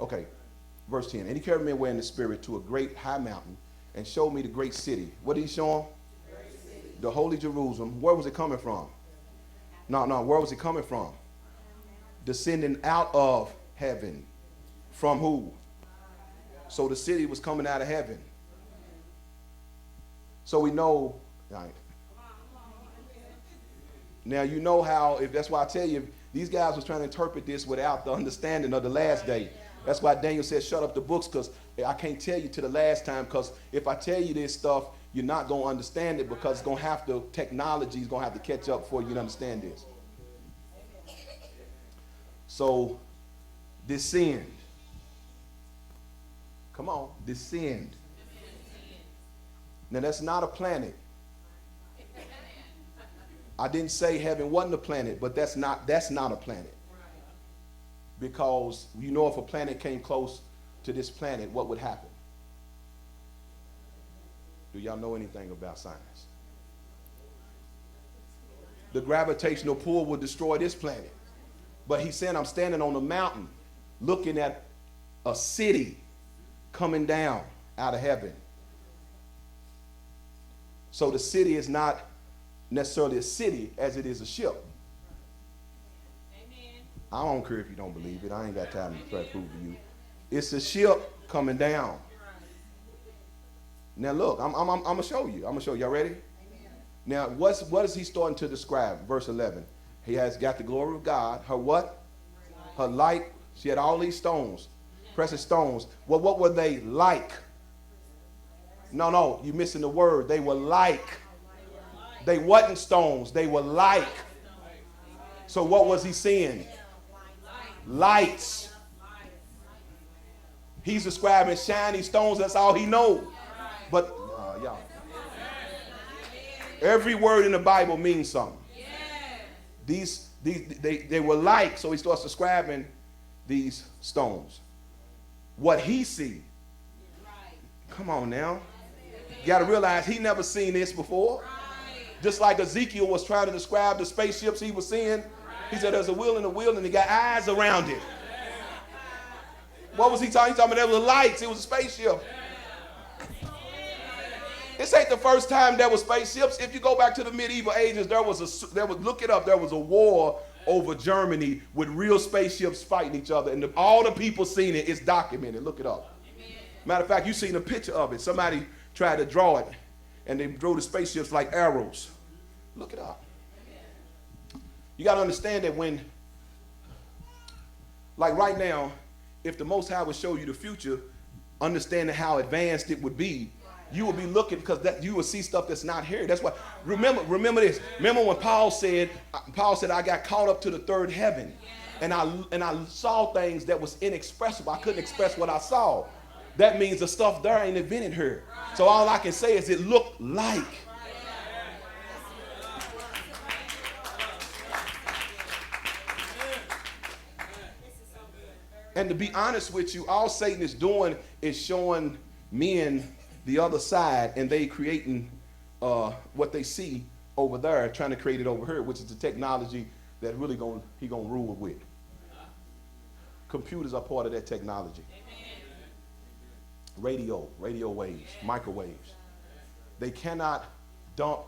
Okay, verse 10. And he carried me away in the spirit to a great high mountain and showed me the great city. What did he show him? The holy Jerusalem. Where was it coming from? No, where was it coming from? Descending out of heaven. From who? So the city was coming out of heaven. So we know, right. Now you know how, if that's why I tell you, these guys was trying to interpret this without the understanding of the last day. That's why Daniel said, shut up the books, because I can't tell you to the last time, because if I tell you this stuff, you're not going to understand it, because it's going to have to, technology is going to have to catch up before you can understand this. So, descend. Come on, descend. Now that's not a planet. I didn't say heaven wasn't a planet, but that's not a planet. Because you know, if a planet came close to this planet, what would happen? Do y'all know anything about science? The gravitational pull would destroy this planet. But he's saying, I'm standing on a mountain looking at a city coming down out of heaven. So the city is not necessarily a city as it is a ship. Amen. I don't care if you don't believe it. I ain't got time to try to prove to you. It's a ship coming down. Now look, I'm gonna show you. I'm gonna show you. Y'all ready? Amen. Now what is he starting to describe? Verse 11. He has got the glory of God. Her what? Her light. She had all these stones, precious stones. Well, what were they like? No, you're missing the word. They were like. They wasn't stones. They were like. So what was he seeing? Lights. He's describing shiny stones. That's all he knows. But y'all, every word in the Bible means something. They were like. So he starts describing these stones. What he see. Come on now. You got to realize he never seen this before. Just like Ezekiel was trying to describe the spaceships he was seeing. He said there's a wheel in the wheel and he got eyes around it. What was he talking? He talking about there was lights. It was a spaceship. This ain't the first time there was spaceships. If you go back to the medieval ages, look it up. There was a war over Germany with real spaceships fighting each other, and all the people seen it. It's documented. Look it up. Matter of fact, you seen a picture of it. Somebody tried to draw it, and they drew the spaceships like arrows. Look it up. You got to understand that when, like right now, if the Most High would show you the future, understanding how advanced it would be, you will be looking, because you will see stuff that's not here. That's why, remember this. Remember when Paul said, I got caught up to the third heaven, and I saw things that was inexpressible. I couldn't express what I saw. That means the stuff there ain't invented here. So all I can say is it looked like. And to be honest with you, all Satan is doing is showing men the other side, and they creating what they see over there, trying to create it over here, which is the technology that really he gonna rule with. Computers are part of that technology. Radio waves, microwaves. They cannot dump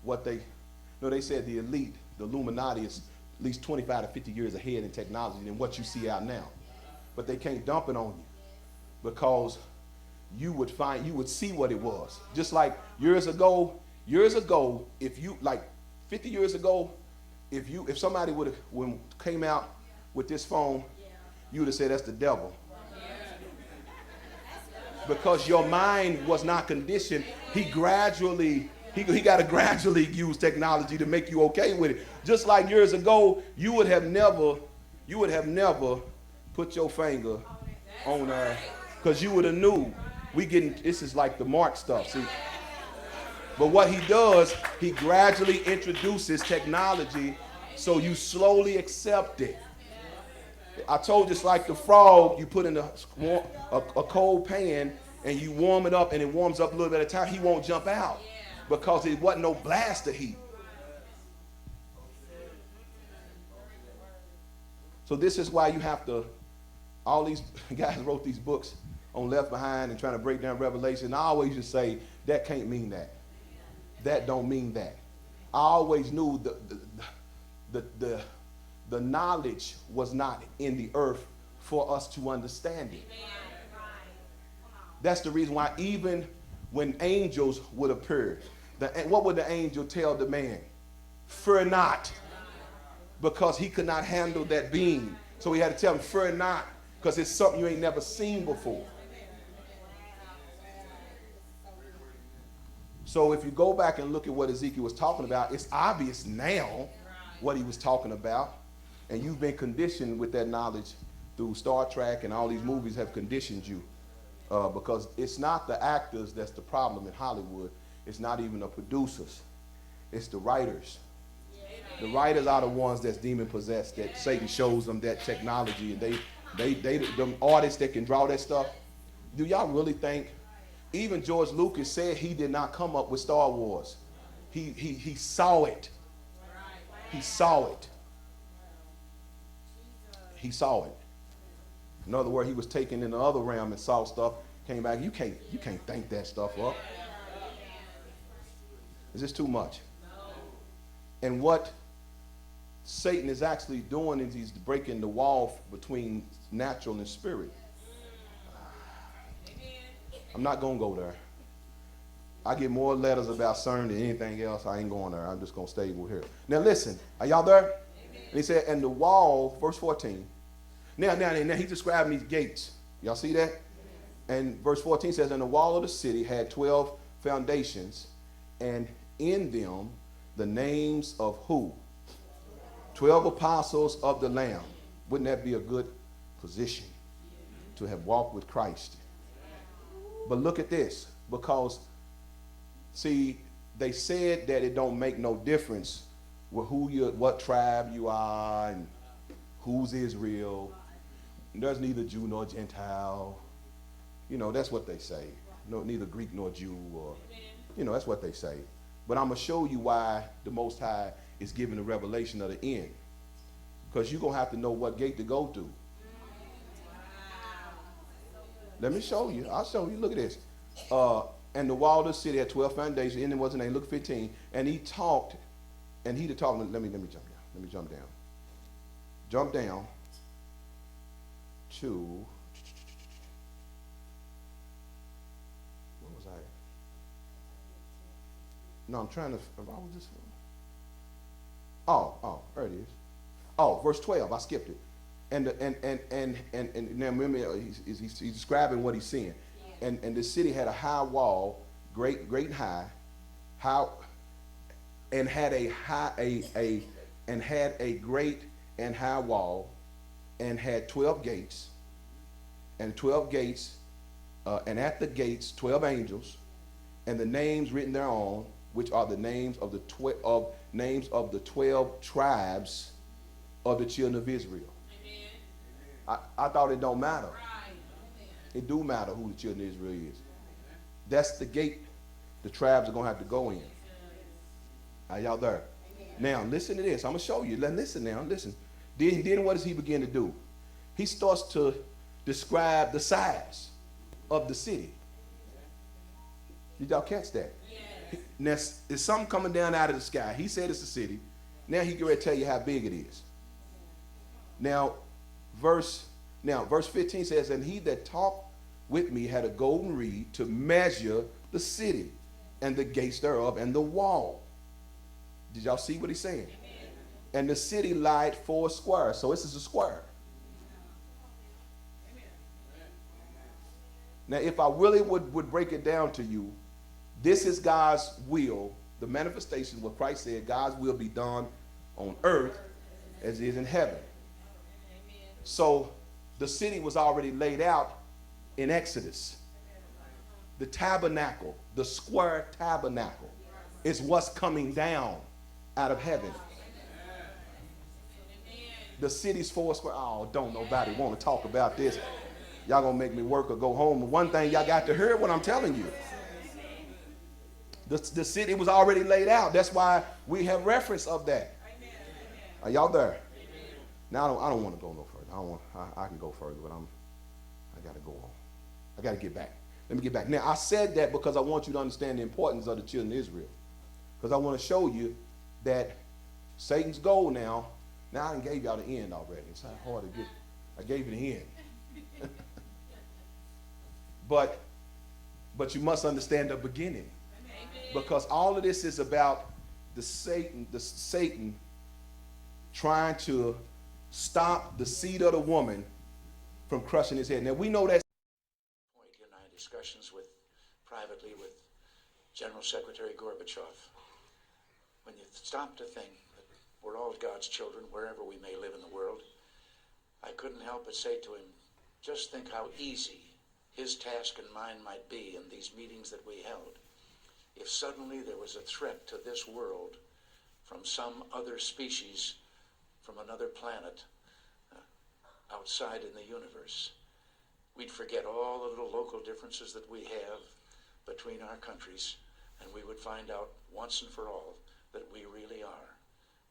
what they said the elite, the Illuminati is at least 25 to 50 years ahead in technology than what you see out now. But they can't dump it on you, because you would see what it was. Just like years ago, if you, like 50 years ago, if somebody would have came out with this phone, you would have said that's the devil. Because your mind was not conditioned. He got to gradually use technology to make you okay with it. Just like years ago, you would have never put your finger on there, because you would have knew this is like the Mark stuff. See, but what he does, he gradually introduces technology so you slowly accept it. I told you it's like the frog you put in a cold pan and you warm it up and it warms up a little bit at a time. He won't jump out because it wasn't no blast of heat. So this is why you have to all these guys wrote these books on Left Behind and trying to break down Revelation. I always just say, that can't mean that. That don't mean that. I always knew the knowledge was not in the earth for us to understand it. That's the reason why even when angels would appear, what would the angel tell the man? Fear not, because he could not handle that being. So he had to tell him, fear not, because it's something you ain't never seen before. So if you go back and look at what Ezekiel was talking about, it's obvious now what he was talking about. And you've been conditioned with that knowledge through Star Trek, and all these movies have conditioned you. Because it's not the actors that's the problem in Hollywood. It's not even the producers. It's the writers. The writers are the ones that's demon possessed, that Satan shows them that technology, and they the artists that can draw that stuff. Do y'all really think? Even George Lucas said he did not come up with Star Wars. He saw it. He saw it. He saw it. In other words, he was taken in the other realm and saw stuff, came back. You can't think that stuff up. Is this too much? And what Satan is actually doing is he's breaking the wall between natural and spirit. I'm not going to go there. I get more letters about CERN than anything else. I ain't going there. I'm just going to stay here. Now listen, are y'all there? Amen. And he said, and the wall, verse 14. Now he's describing these gates. Y'all see that? And verse 14 says, and the wall of the city had 12 foundations, and in them the names of who? 12 apostles of the Lamb. Wouldn't that be a good position to have walked with Christ? But look at this, because, see, they said that it don't make no difference with what tribe you are and who's Israel. There's neither Jew nor Gentile. You know, that's what they say. No, neither Greek nor Jew, or, you know, that's what they say. But I'm going to show you why the Most High is giving the revelation of the end. Because you're going to have to know what gate to go through. Let me show you. I'll show you. Look at this. And the wall of the city had 12 foundations. And it was a name. Look 15. And he talked. And he talked. Let me jump down. Let me jump down. Jump down to. Where was I? No, I'm trying to. I was just. Oh, there it is. Oh, verse 12. I skipped it. And now remember, he's describing what he's seeing. Yeah. And the city had a high wall, great high, and had a great and high wall, and had 12 gates, and 12 gates, and at the gates 12 angels, and the names written thereon, which are the names of the 12 tribes of the children of Israel. I thought it don't matter. It do matter who the children of Israel is. That's the gate the tribes are going to have to go in. Are y'all there? Now, listen to this. I'm going to show you. Listen now. Listen. Then what does he begin to do? He starts to describe the size of the city. Did y'all catch that? Now, there's something coming down out of the sky. He said it's a city. Now he can tell you how big it is. Now, verse 15 says, and he that talked with me had a golden reed to measure the city and the gates thereof and the wall. Did y'all see what he's saying? Amen. And the city lied 4 squares. So this is a square. Amen. Now, if I really would break it down to you, this is God's will, the manifestation, what Christ said, God's will be done on earth as it is in heaven. So the city was already laid out in Exodus. The tabernacle, the square tabernacle, is what's coming down out of heaven. The city's 4 square. Oh, don't nobody want to talk about this. Y'all gonna make me work or go home. One thing y'all got to hear what I'm telling you. The city was already laid out. That's why we have reference of that. Are y'all there? Now I don't want to go no further. I can go further, but I got to go on. I got to get back. Let me get back. Now, I said that because I want you to understand the importance of the children of Israel. Because I want to show you that Satan's goal now I done gave y'all the end already. It's not hard to get. I gave you the end. But you must understand the beginning. Because all of this is about the Satan trying to stop the seed of the woman from crushing his head. Now we know that. Point in our discussions privately with General Secretary Gorbachev, when you stop to think that we're all God's children wherever we may live in the world, I couldn't help but say to him, just think how easy his task and mine might be in these meetings that we held if suddenly there was a threat to this world from some other species from another planet outside in the universe. We'd forget all the little local differences that we have between our countries, and we would find out once and for all that we really are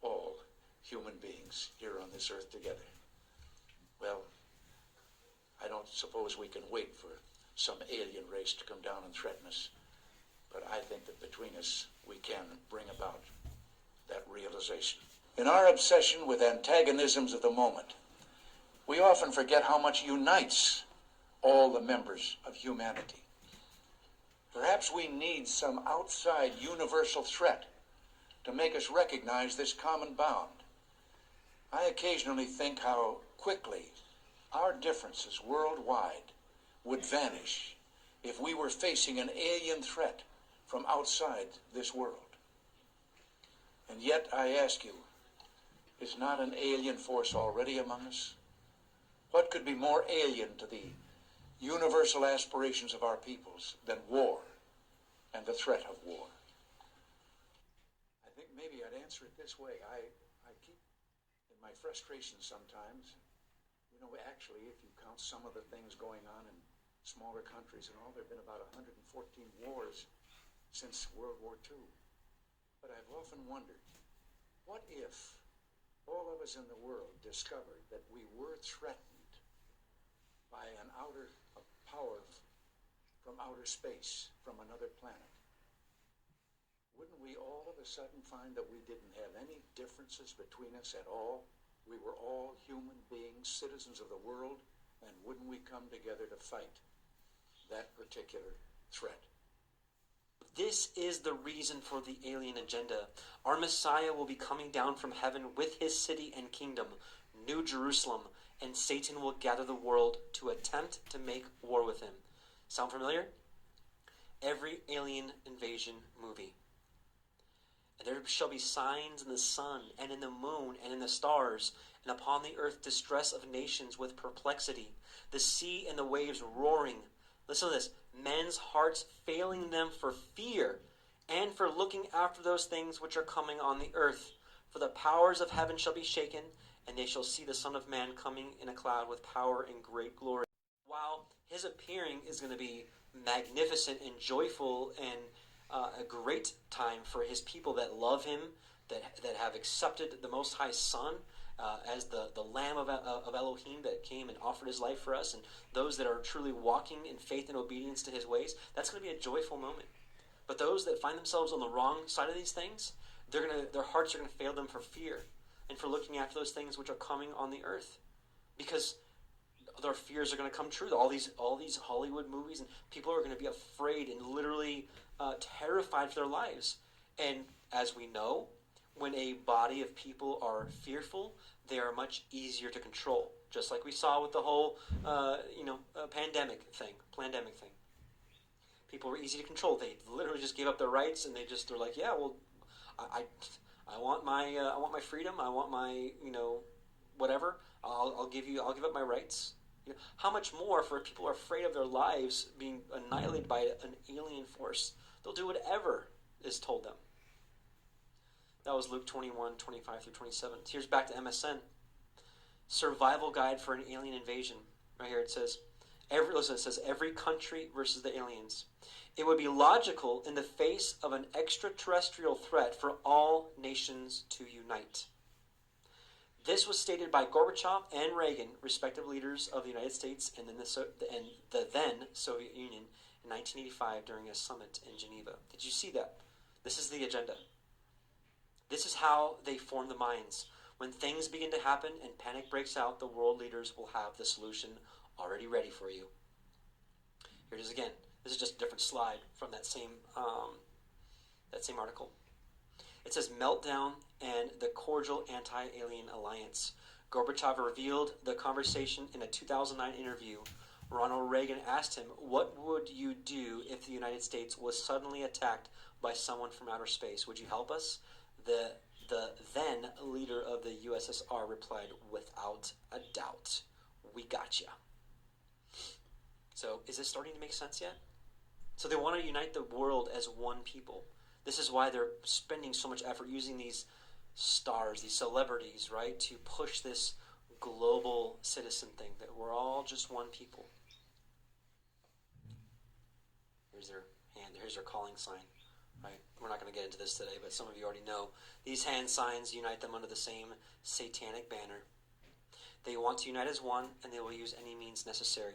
all human beings here on this earth together. Well, I don't suppose we can wait for some alien race to come down and threaten us, but I think that between us we can bring about that realization. In our obsession with antagonisms of the moment, we often forget how much unites all the members of humanity. Perhaps we need some outside universal threat to make us recognize this common bond. I occasionally think how quickly our differences worldwide would vanish if we were facing an alien threat from outside this world. And yet, I ask you, is not an alien force already among us? What could be more alien to the universal aspirations of our peoples than war and the threat of war? I think maybe I'd answer it this way. I keep, in my frustration sometimes, actually, if you count some of the things going on in smaller countries and all, there have been about 114 wars since World War II. But I've often wondered, what if all of us in the world discovered that we were threatened by a power from outer space, from another planet? Wouldn't we all of a sudden find that we didn't have any differences between us at all? We were all human beings, citizens of the world, and wouldn't we come together to fight that particular threat? This is the reason for the alien agenda. Our Messiah will be coming down from heaven with his city and kingdom, New Jerusalem, and Satan will gather the world to attempt to make war with him. Sound familiar? Every alien invasion movie. And there shall be signs in the sun, and in the moon, and in the stars, and upon the earth distress of nations with perplexity, the sea and the waves roaring. Listen to this. Men's hearts failing them for fear, and for looking after those things which are coming on the earth. For the powers of heaven shall be shaken, and they shall see the Son of Man coming in a cloud with power and great glory. While his appearing is going to be magnificent and joyful and a great time for his people that love him, that have accepted the Most High Son as the Lamb of Elohim that came and offered his life for us, and those that are truly walking in faith and obedience to his ways, that's going to be a joyful moment. But those that find themselves on the wrong side of these things, their hearts are going to fail them for fear and for looking after those things which are coming on the earth, because their fears are going to come true. All these Hollywood movies, and people are going to be afraid and literally terrified for their lives. And as we know, when a body of people are fearful, they are much easier to control. Just like we saw with the whole, pandemic thing. People were easy to control. They literally just gave up their rights, and they're like, yeah, well, I want my freedom. I want my, whatever. I'll give up my rights. How much more for people who are afraid of their lives being annihilated by an alien force? They'll do whatever is told them. That was Luke 21, 25 through 27. Here's back to MSN. Survival guide for an alien invasion. Right here it says, every country versus the aliens. It would be logical in the face of an extraterrestrial threat for all nations to unite. This was stated by Gorbachev and Reagan, respective leaders of the United States and the then Soviet Union in 1985 during a summit in Geneva. Did you see that? This is the agenda. This is how they form the minds. When things begin to happen and panic breaks out, the world leaders will have the solution already ready for you. Here it is again. This is just a different slide from that same article. It says meltdown and the cordial anti-alien alliance. Gorbachev revealed the conversation in a 2009 interview. Ronald Reagan asked him, "What would you do if the United States was suddenly attacked by someone from outer space? Would you help us?" The then leader of the USSR replied, "Without a doubt, we got ya." So, is this starting to make sense yet? So they want to unite the world as one people. This is why they're spending so much effort using these stars, these celebrities, right, to push this global citizen thing, that we're all just one people. Here's their hand, here's their calling sign, right? We're not going to get into this today, but some of you already know. These hand signs unite them under the same satanic banner. They want to unite as one, and they will use any means necessary.